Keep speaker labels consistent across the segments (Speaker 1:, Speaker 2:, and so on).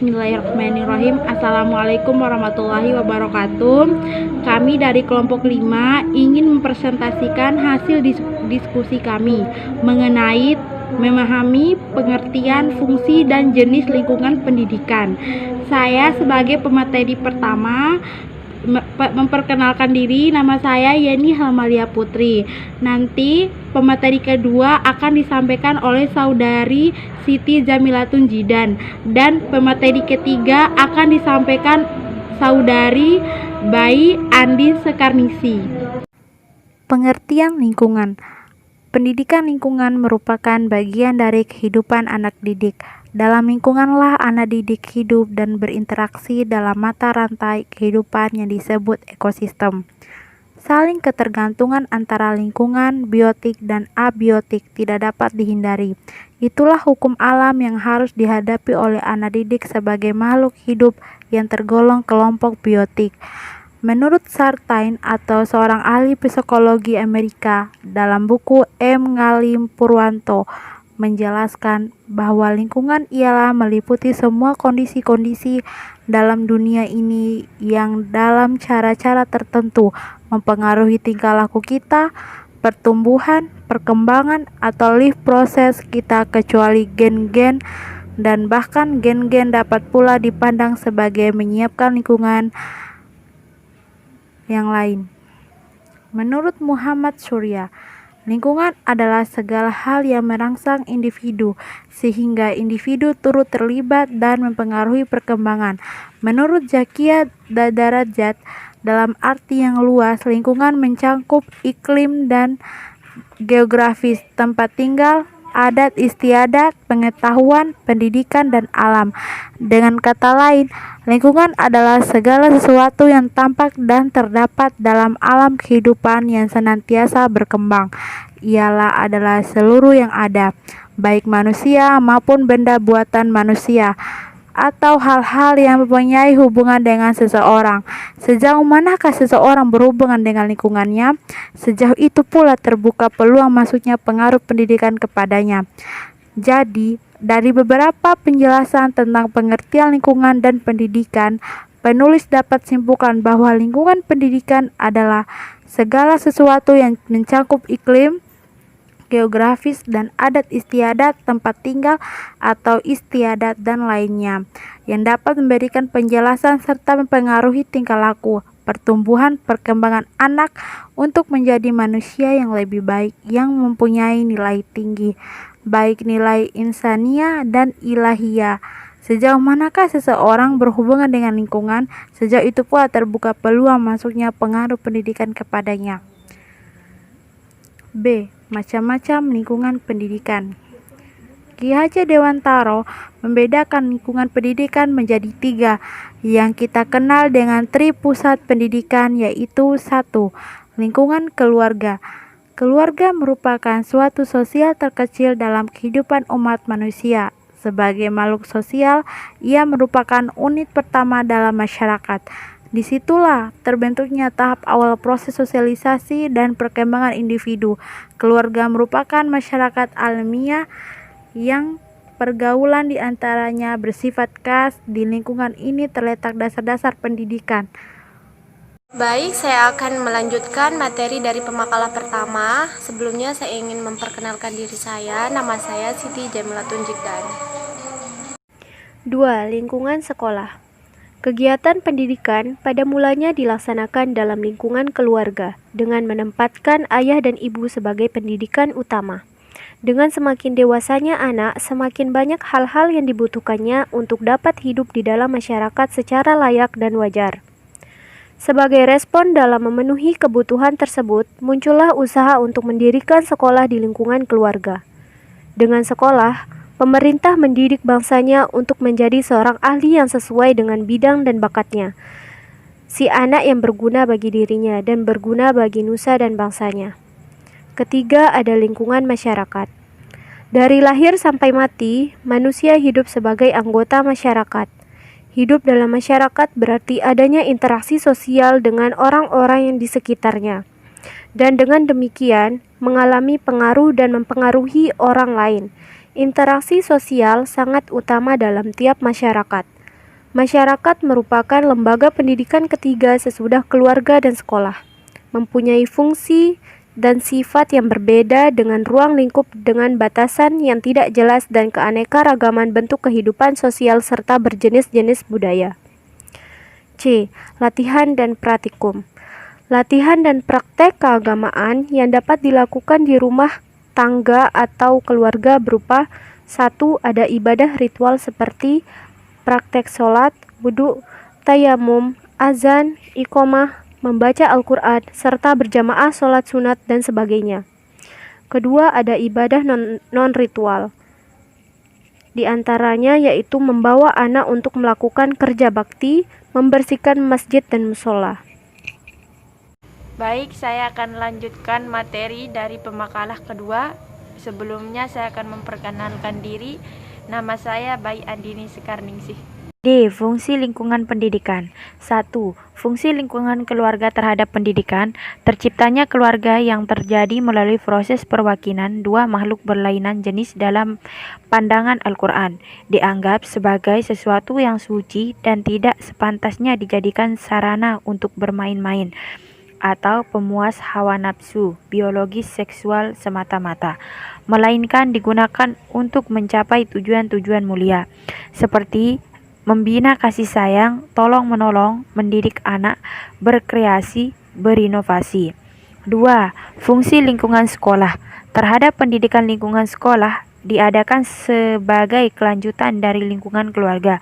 Speaker 1: Bismillahirrahmanirrahim. Assalamualaikum warahmatullahi wabarakatuh. Kami dari kelompok 5 ingin mempresentasikan hasil diskusi kami mengenai memahami pengertian, fungsi, dan jenis lingkungan pendidikan. Saya sebagai pemateri pertama memperkenalkan diri, nama saya Yeni Halmalia Putri. Nanti pemateri kedua akan disampaikan oleh saudari Siti Jamilatun Jidan, dan pemateri ketiga akan disampaikan saudari Bayi Andi Sekarnisi.
Speaker 2: Pengertian lingkungan. Pendidikan lingkungan merupakan bagian dari kehidupan anak didik. Dalam lingkunganlah anak didik hidup dan berinteraksi dalam mata rantai kehidupan yang disebut ekosistem. Saling ketergantungan antara lingkungan, biotik dan abiotik tidak dapat dihindari. Itulah hukum alam yang harus dihadapi oleh anak didik sebagai makhluk hidup yang tergolong kelompok biotik. Menurut Sartain atau seorang ahli psikologi Amerika dalam buku M. Ngalim Purwanto menjelaskan bahwa lingkungan ialah meliputi semua kondisi-kondisi dalam dunia ini yang dalam cara-cara tertentu mempengaruhi tingkah laku kita, pertumbuhan, perkembangan, atau life proses kita, kecuali gen-gen, dan bahkan gen-gen dapat pula dipandang sebagai menyiapkan lingkungan yang lain. Menurut Muhammad Surya, lingkungan adalah segala hal yang merangsang individu, sehingga individu turut terlibat dan mempengaruhi perkembangan. Menurut Zakia Darajat, dalam arti yang luas, lingkungan mencakup iklim dan geografis, tempat tinggal, adat istiadat, pengetahuan, pendidikan, dan alam. Dengan kata lain, lingkungan adalah segala sesuatu yang tampak dan terdapat dalam alam kehidupan yang senantiasa berkembang. Ialah adalah seluruh yang ada, baik manusia maupun benda buatan manusia, atau hal-hal yang mempunyai hubungan dengan seseorang. Sejauh manakah seseorang berhubungan dengan lingkungannya, sejauh itu pula terbuka peluang masuknya pengaruh pendidikan kepadanya. Jadi, dari beberapa penjelasan tentang pengertian lingkungan dan pendidikan, penulis dapat simpulkan bahwa lingkungan pendidikan adalah segala sesuatu yang mencakup iklim, geografis, dan adat istiadat, tempat tinggal atau istiadat dan lainnya, yang dapat memberikan penjelasan serta mempengaruhi tingkah laku, pertumbuhan, perkembangan anak untuk menjadi manusia yang lebih baik, yang mempunyai nilai tinggi, baik nilai insania dan ilahiyah. Sejauh manakah seseorang berhubungan dengan lingkungan, sejauh itu pula terbuka peluang masuknya pengaruh pendidikan kepadanya. B. Macam-macam lingkungan pendidikan. Ki Hajar Dewantara membedakan lingkungan pendidikan menjadi 3 yang kita kenal dengan tripusat pendidikan, yaitu 1. Lingkungan keluarga. Keluarga merupakan suatu sosial terkecil dalam kehidupan umat manusia. Sebagai makhluk sosial, ia merupakan unit pertama dalam masyarakat. Disitulah terbentuknya tahap awal proses sosialisasi dan perkembangan individu. Keluarga merupakan masyarakat alamiah yang pergaulan diantaranya bersifat khas. Di lingkungan ini terletak dasar-dasar pendidikan.
Speaker 3: Baik, saya akan melanjutkan materi dari pemakalah pertama. Sebelumnya saya ingin memperkenalkan diri saya. Nama saya Siti Jamilatun Jidan. 2. Lingkungan sekolah. Kegiatan pendidikan pada mulanya dilaksanakan dalam lingkungan keluarga dengan menempatkan ayah dan ibu sebagai pendidikan utama. Dengan semakin dewasanya anak, semakin banyak hal-hal yang dibutuhkannya untuk dapat hidup di dalam masyarakat secara layak dan wajar. Sebagai respon dalam memenuhi kebutuhan tersebut, muncullah usaha untuk mendirikan sekolah di lingkungan keluarga. Dengan sekolah, pemerintah mendidik bangsanya untuk menjadi seorang ahli yang sesuai dengan bidang dan bakatnya. Si anak yang berguna bagi dirinya dan berguna bagi nusa dan bangsanya. Ketiga, ada lingkungan masyarakat. Dari lahir sampai mati, manusia hidup sebagai anggota masyarakat. Hidup dalam masyarakat berarti adanya interaksi sosial dengan orang-orang yang di sekitarnya. Dan dengan demikian, mengalami pengaruh dan mempengaruhi orang lain. Interaksi sosial sangat utama dalam tiap masyarakat. Masyarakat merupakan lembaga pendidikan ketiga sesudah keluarga dan sekolah, mempunyai fungsi dan sifat yang berbeda dengan ruang lingkup dengan batasan yang tidak jelas dan keanekaragaman bentuk kehidupan sosial serta berjenis-jenis budaya. C. Latihan dan praktikum. Latihan dan praktek keagamaan yang dapat dilakukan di rumah tangga atau keluarga berupa 1. Ada ibadah ritual seperti praktek sholat, wudhu, tayamum, azan, iqomah, membaca Al-Quran, serta berjamaah sholat sunat dan sebagainya. Kedua, ada ibadah non-ritual. Di antaranya yaitu membawa anak untuk melakukan kerja bakti, membersihkan masjid dan musola.
Speaker 4: Baik, saya akan lanjutkan materi dari pemakalah kedua. Sebelumnya saya akan memperkenalkan diri. Nama saya Bayi Andini Sekarningsih.
Speaker 5: D. Fungsi lingkungan pendidikan. 1. Fungsi lingkungan keluarga terhadap pendidikan. Terciptanya keluarga yang terjadi melalui proses perwakilan dua makhluk berlainan jenis dalam pandangan Al-Quran. Dianggap sebagai sesuatu yang suci dan tidak sepantasnya dijadikan sarana untuk bermain-main atau pemuas hawa nafsu biologis seksual semata-mata, melainkan digunakan untuk mencapai tujuan-tujuan mulia, seperti membina kasih sayang, tolong-menolong, mendidik anak, berkreasi, berinovasi. 2. Fungsi lingkungan sekolah. Terhadap pendidikan lingkungan sekolah diadakan sebagai kelanjutan dari lingkungan keluarga.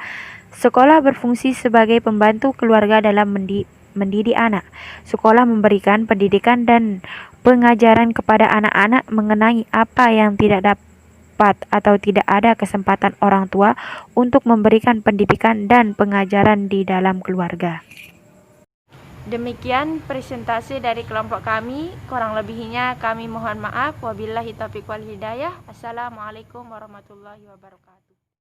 Speaker 5: Sekolah berfungsi sebagai pembantu keluarga dalam mendidik anak. Sekolah memberikan pendidikan dan pengajaran kepada anak-anak mengenai apa yang tidak dapat atau tidak ada kesempatan orang tua untuk memberikan pendidikan dan pengajaran di dalam keluarga.
Speaker 4: Demikian presentasi dari kelompok kami. Kurang lebihnya kami mohon maaf. Wabillahi taufiq wal hidayah. Assalamualaikum warahmatullahi wabarakatuh.